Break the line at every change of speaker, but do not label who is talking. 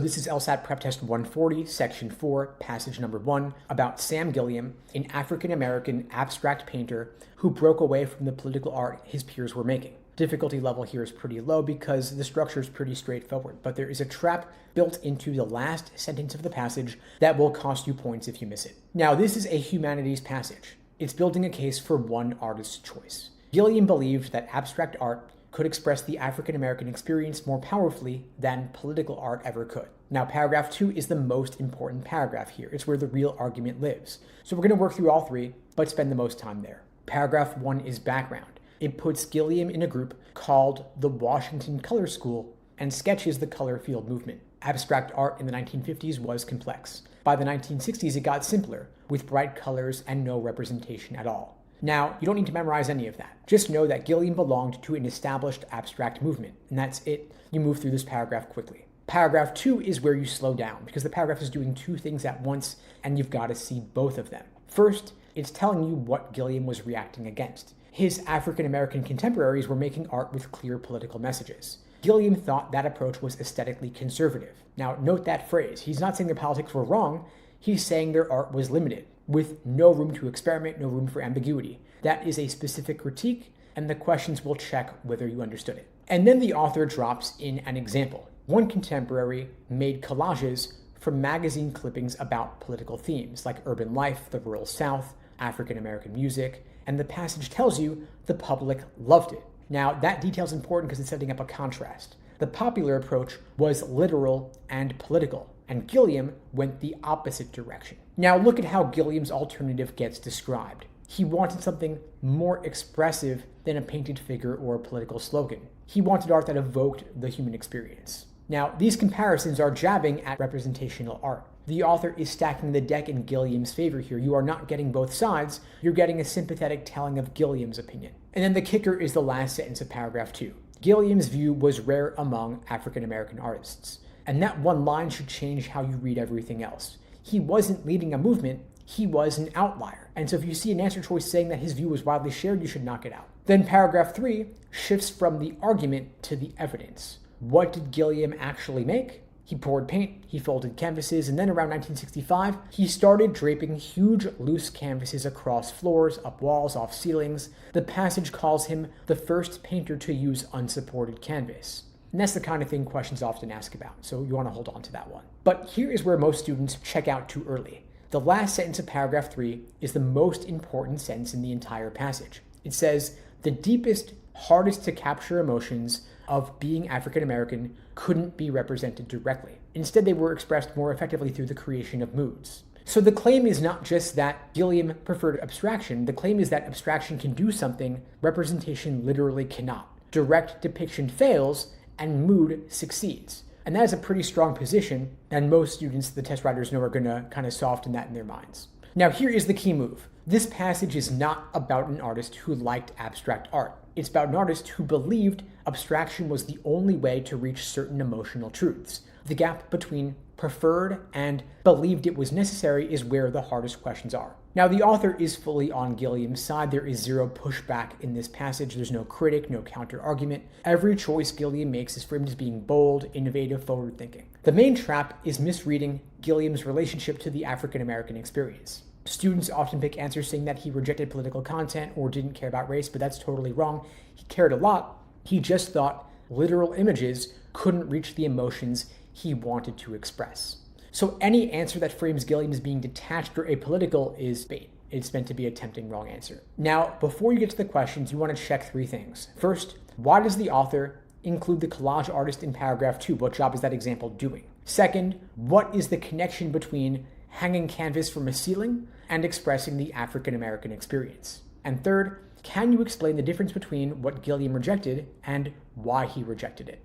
This is LSAT PrepTest 140, Section 4, Passage Number 1, about Sam Gilliam, an African-American abstract painter who broke away from the political art his peers were making. Difficulty level here is pretty low because the structure is pretty straightforward, but there is a trap built into the last sentence of the passage that will cost you points if you miss it. Now, this is a humanities passage. It's building a case for one artist's choice. Gilliam believed that abstract art could express the African-American experience more powerfully than political art ever could. Now, paragraph 2 is the most important paragraph here. It's where the real argument lives. So we're going to work through all three, but spend the most time there. Paragraph 1 is background. It puts Gilliam in a group called the Washington Color School and sketches the color field movement. Abstract art in the 1950s was complex. By the 1960s, it got simpler, with bright colors and no representation at all. Now, you don't need to memorize any of that. Just know that Gilliam belonged to an established abstract movement, and that's it. You move through this paragraph quickly. Paragraph 2 is where you slow down, because the paragraph is doing two things at once, and you've got to see both of them. First, it's telling you what Gilliam was reacting against. His African-American contemporaries were making art with clear political messages. Gilliam thought that approach was aesthetically conservative. Now, note that phrase. He's not saying their politics were wrong. He's saying their art was limited, with no room to experiment, no room for ambiguity. That is a specific critique, and the questions will check whether you understood it. And then the author drops in an example. One contemporary made collages from magazine clippings about political themes like urban life, the rural South, African-American music, and the passage tells you the public loved it. Now, that detail is important because it's setting up a contrast. The popular approach was literal and political, and Gilliam went the opposite direction. Now look at how Gilliam's alternative gets described. He wanted something more expressive than a painted figure or a political slogan. He wanted art that evoked the human experience. Now, these comparisons are jabbing at representational art. The author is stacking the deck in Gilliam's favor here. You are not getting both sides. You're getting a sympathetic telling of Gilliam's opinion. And then the kicker is the last sentence of paragraph 2. Gilliam's view was rare among African-American artists. And that one line should change how you read everything else. He wasn't leading a movement, he was an outlier. And so if you see an answer choice saying that his view was widely shared, you should knock it out. Then paragraph 3 shifts from the argument to the evidence. What did Gilliam actually make? He poured paint, he folded canvases, and then around 1965, he started draping huge loose canvases across floors, up walls, off ceilings. The passage calls him the first painter to use unsupported canvas. And that's the kind of thing questions often ask about, so you want to hold on to that one. But here is where most students check out too early. The last sentence of paragraph 3 is the most important sentence in the entire passage. It says, the deepest, hardest to capture emotions of being African American couldn't be represented directly. Instead, they were expressed more effectively through the creation of moods. So the claim is not just that Gilliam preferred abstraction. The claim is that abstraction can do something representation literally cannot. Direct depiction fails, and mood succeeds. And that is a pretty strong position, and most students, the test writers know, are going to kind of soften that in their minds. Now, here is the key move. This passage is not about an artist who liked abstract art. It's about an artist who believed abstraction was the only way to reach certain emotional truths. The gap between preferred and believed it was necessary is where the hardest questions are. Now, the author is fully on Gilliam's side. There is zero pushback in this passage. There's no critic, no counter-argument. Every choice Gilliam makes is framed as being bold, innovative, forward-thinking. The main trap is misreading Gilliam's relationship to the African-American experience. Students often pick answers saying that he rejected political content or didn't care about race, but that's totally wrong. He cared a lot. He just thought literal images couldn't reach the emotions he wanted to express. So any answer that frames Gilliam as being detached or apolitical is bait. It's meant to be a tempting wrong answer. Now, before you get to the questions, you want to check 3 things. First, why does the author include the collage artist in paragraph 2? What job is that example doing? Second, what is the connection between hanging canvas from a ceiling and expressing the African-American experience? And third, can you explain the difference between what Gilliam rejected and why he rejected it?